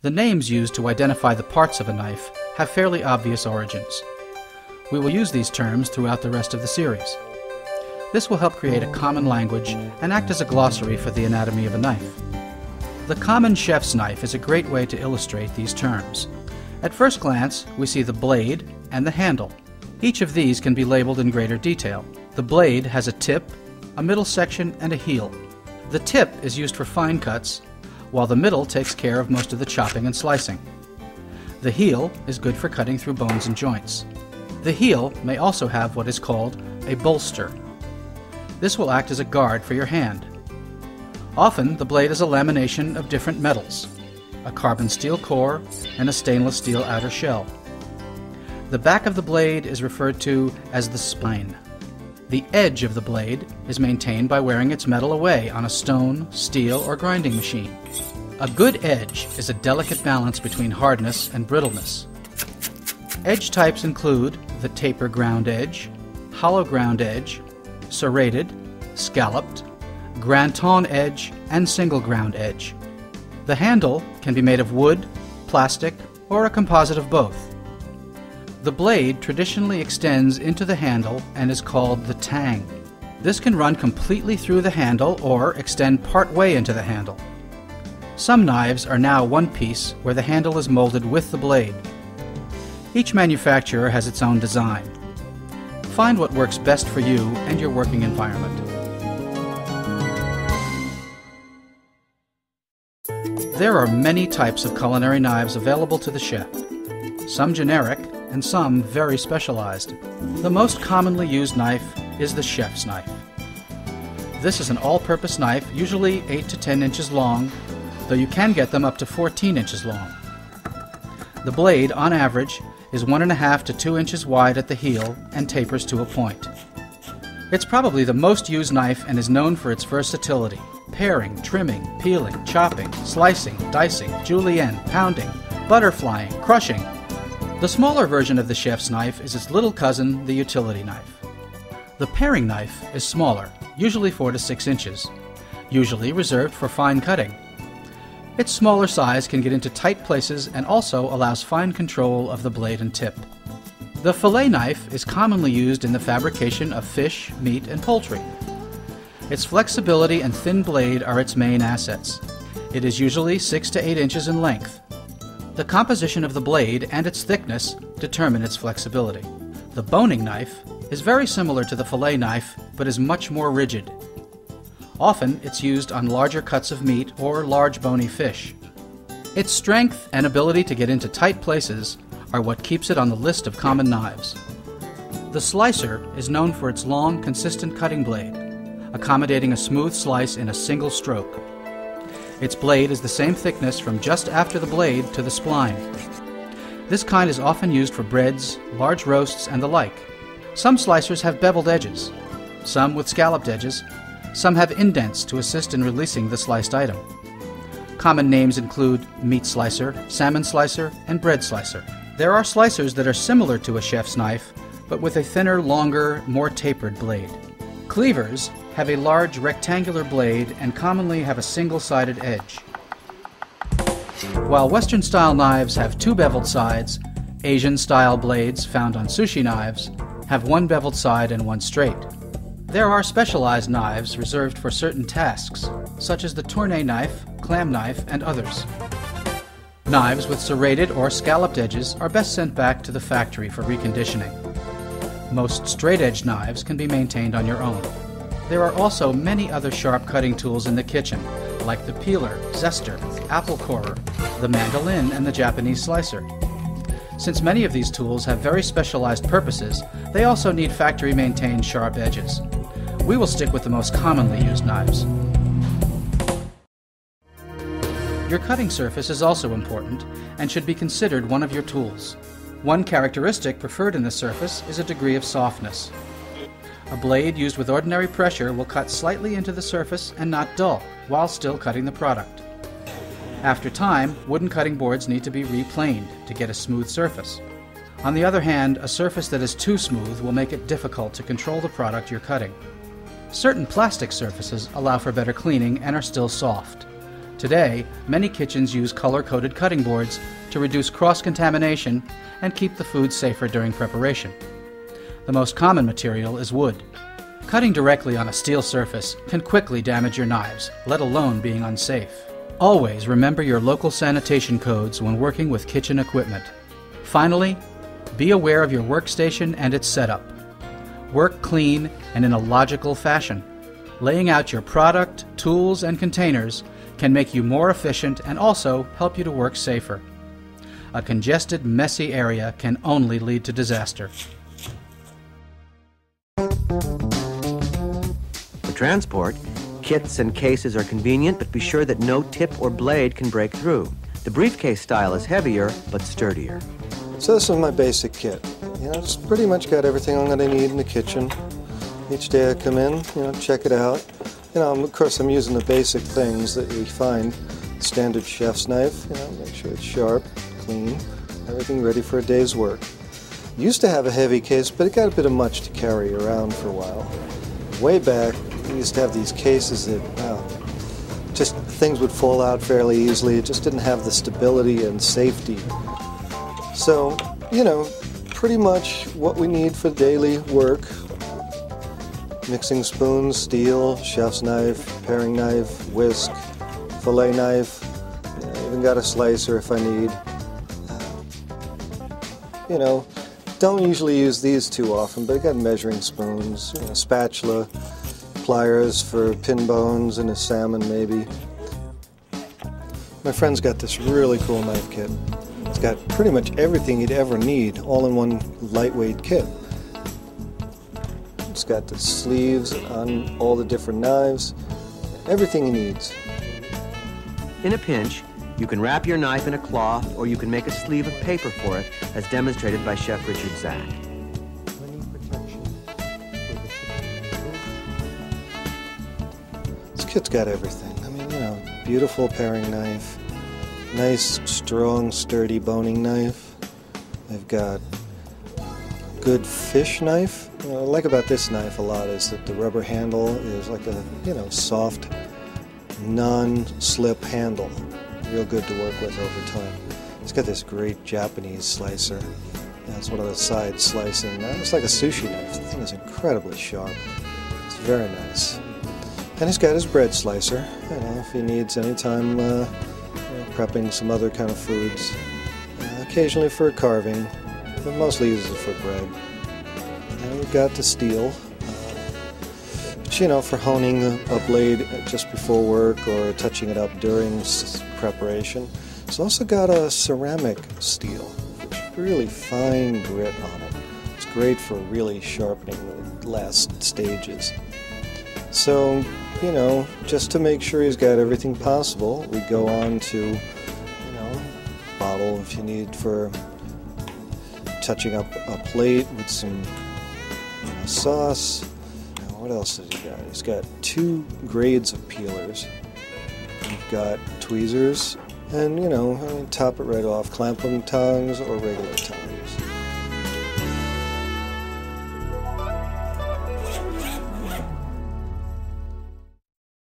The names used to identify the parts of a knife have fairly obvious origins. We will use these terms throughout the rest of the series. This will help create a common language and act as a glossary for the anatomy of a knife. The common chef's knife is a great way to illustrate these terms. At first glance, we see the blade and the handle. Each of these can be labeled in greater detail. The blade has a tip, a middle section, and a heel. The tip is used for fine cuts, while the middle takes care of most of the chopping and slicing. The heel is good for cutting through bones and joints. The heel may also have what is called a bolster. This will act as a guard for your hand. Often, the blade is a lamination of different metals, a carbon steel core and a stainless steel outer shell. The back of the blade is referred to as the spine. The edge of the blade is maintained by wearing its metal away on a stone, steel, or grinding machine. A good edge is a delicate balance between hardness and brittleness. Edge types include the taper ground edge, hollow ground edge, serrated, scalloped, Granton edge, and single ground edge. The handle can be made of wood, plastic, or a composite of both. The blade traditionally extends into the handle and is called the tang. This can run completely through the handle or extend part way into the handle. Some knives are now one piece where the handle is molded with the blade. Each manufacturer has its own design. Find what works best for you and your working environment. There are many types of culinary knives available to the chef, some generic and some very specialized. The most commonly used knife is the chef's knife. This is an all-purpose knife, usually 8 to 10 inches long, though you can get them up to 14 inches long. The blade, on average, is 1.5 to 2 inches wide at the heel and tapers to a point. It's probably the most used knife and is known for its versatility: paring, trimming, peeling, chopping, slicing, dicing, julienne, pounding, butterflying, crushing. The smaller version of the chef's knife is its little cousin, the utility knife. The paring knife is smaller, usually 4 to 6 inches, usually reserved for fine cutting. Its smaller size can get into tight places and also allows fine control of the blade and tip. The fillet knife is commonly used in the fabrication of fish, meat, and poultry. Its flexibility and thin blade are its main assets. It is usually 6 to 8 inches in length. The composition of the blade and its thickness determine its flexibility. The boning knife is very similar to the fillet knife, but is much more rigid. Often it's used on larger cuts of meat or large bony fish. Its strength and ability to get into tight places are what keeps it on the list of common knives. The slicer is known for its long, consistent cutting blade, accommodating a smooth slice in a single stroke. Its blade is the same thickness from just after the blade to the spline. This kind is often used for breads, large roasts, and the like. Some slicers have beveled edges, some with scalloped edges, some have indents to assist in releasing the sliced item. Common names include meat slicer, salmon slicer, and bread slicer. There are slicers that are similar to a chef's knife, but with a thinner, longer, more tapered blade. Cleavers have a large rectangular blade and commonly have a single-sided edge. While Western-style knives have 2 beveled sides, Asian-style blades found on sushi knives have 1 beveled side and 1 straight. There are specialized knives reserved for certain tasks, such as the tourne knife, clam knife, and others. Knives with serrated or scalloped edges are best sent back to the factory for reconditioning. Most straight-edged knives can be maintained on your own. There are also many other sharp cutting tools in the kitchen, like the peeler, zester, apple corer, the mandolin, and the Japanese slicer. Since many of these tools have very specialized purposes, they also need factory-maintained sharp edges. We will stick with the most commonly used knives. Your cutting surface is also important and should be considered one of your tools. One characteristic preferred in the surface is a degree of softness. A blade used with ordinary pressure will cut slightly into the surface and not dull, while still cutting the product. After time, wooden cutting boards need to be replaned to get a smooth surface. On the other hand, a surface that is too smooth will make it difficult to control the product you're cutting. Certain plastic surfaces allow for better cleaning and are still soft. Today, many kitchens use color-coded cutting boards to reduce cross-contamination and keep the food safer during preparation. The most common material is wood. Cutting directly on a steel surface can quickly damage your knives, let alone being unsafe. Always remember your local sanitation codes when working with kitchen equipment. Finally, be aware of your workstation and its setup. Work clean and in a logical fashion. Laying out your product, tools, and containers can make you more efficient and also help you to work safer. A congested, messy area can only lead to disaster. For transport, kits and cases are convenient, but be sure that no tip or blade can break through. The briefcase style is heavier, but sturdier. So this is my basic kit. Just pretty much got everything I'm going to need in the kitchen. Each day I come in, check it out. Of course I'm using the basic things that we find. Standard chef's knife, make sure it's sharp, clean, everything ready for a day's work. Used to have a heavy case, but it got a bit much to carry around for a while. Way back, we used to have these cases that, just things would fall out fairly easily. It just didn't have the stability and safety. So, pretty much what we need for daily work. Mixing spoons, steel, chef's knife, paring knife, whisk, fillet knife. Even got a slicer if I need. Don't usually use these too often, but I got measuring spoons, spatula, pliers for pin bones and a salmon maybe. My friend's got this really cool knife kit. It's got pretty much everything you'd ever need, all in one lightweight kit. It's got the sleeves on all the different knives, everything he needs. In a pinch, you can wrap your knife in a cloth, or you can make a sleeve of paper for it, as demonstrated by Chef Richard Zack. This kit's got everything. Beautiful paring knife, nice, strong, sturdy boning knife. They've got good fish knife. What I like about this knife a lot is that the rubber handle is like a, soft, non-slip handle. Real good to work with over time. It's got this great Japanese slicer. It's one of the side slicing. It's like a sushi knife. The thing is incredibly sharp. It's very nice. And he's got his bread slicer. If he needs any time prepping some other kind of foods. Occasionally for carving, but mostly uses it for bread. And we've got the steel. For honing a blade just before work or touching it up during preparation. It's also got a ceramic steel, which really fine grit on it. It's great for really sharpening the last stages. So, just to make sure he's got everything possible, we go on to, bottle if you need for touching up a plate with some sauce. What else has he got? He's got 2 grades of peelers. We've got tweezers, and top it right off, clamp them tongs or regular tongs.